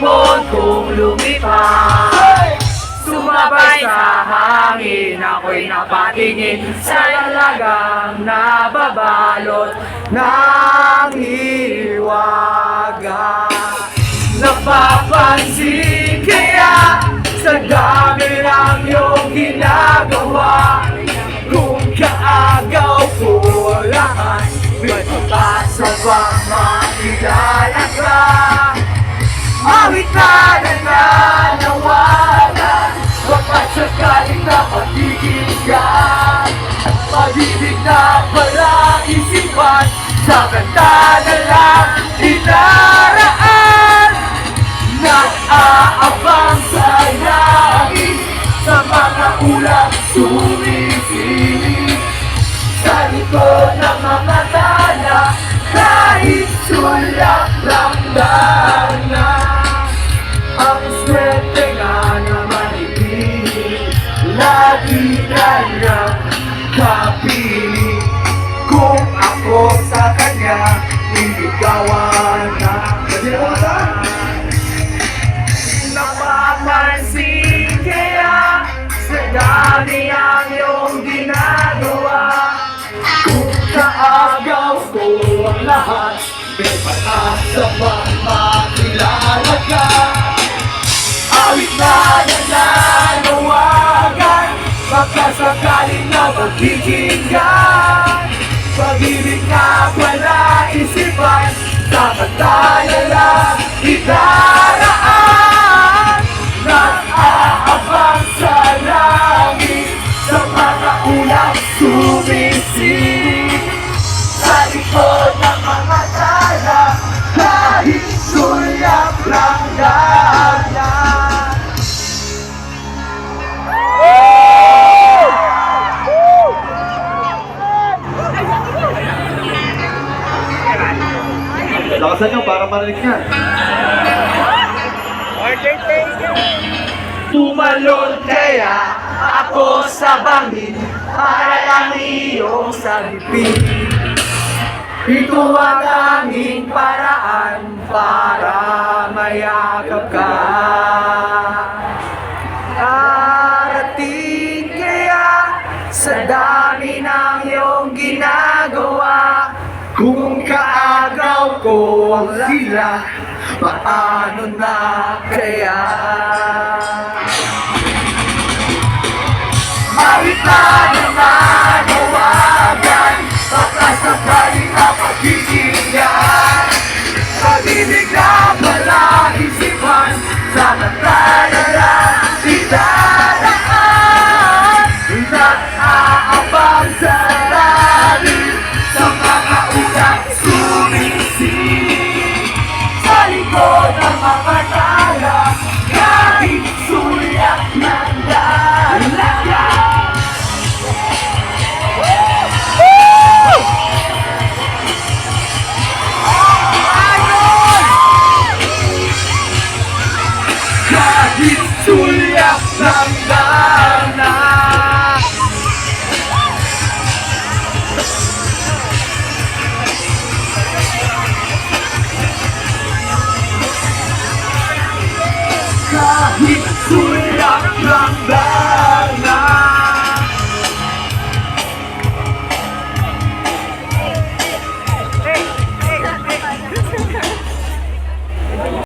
ibon kong lumipad. Sumabay sa hangin, ako'y napatingin sa lalagang nababalot ng hiwaga. Napapansin kaya sa dami ng iyong ginagawa, kung kaagaw ko lahat, may pagkasa bang makilala ka? Awit na nananawagan, baka sakaling napagigilgan, pag-ibig na pala isipan, sa kanta na lang inaraan. Nag-aabang sa langit, sa mga ulang sumisilip, sa likod ng mga tala, kahit sulak lang na. Ang swerte nga naman ibig, lagi na niyang kapiling. Kung ako sa kanya, iligawan na. Napapansin kaya sa dami ang iyong ginagawa, kung kaagaw ko ang lahat, may pag-asa bang makilala ka? Awit na nananawagan, baka sakaling napagkikinggan, pag-ibig na wala isipan, sa kantaya lang idaraan. Nag-aabang sa langit, sa mga ulang sumisilip, sa likod ng mga tala, kahit sulak lang na. Lakasan nyo para marinig niya. Tumalon kaya ako sa bangin, para lang iyong sagipin. Ito ang tanging paraan para mayakap ka. Arating kaya sa dami ng iyong ginagawa, kung kaagaw ko ang sila, paano na kaya? Awit na nananawagan, baka sakaling napagkikinggan, pag-ibig na pala isipan, sa kantaya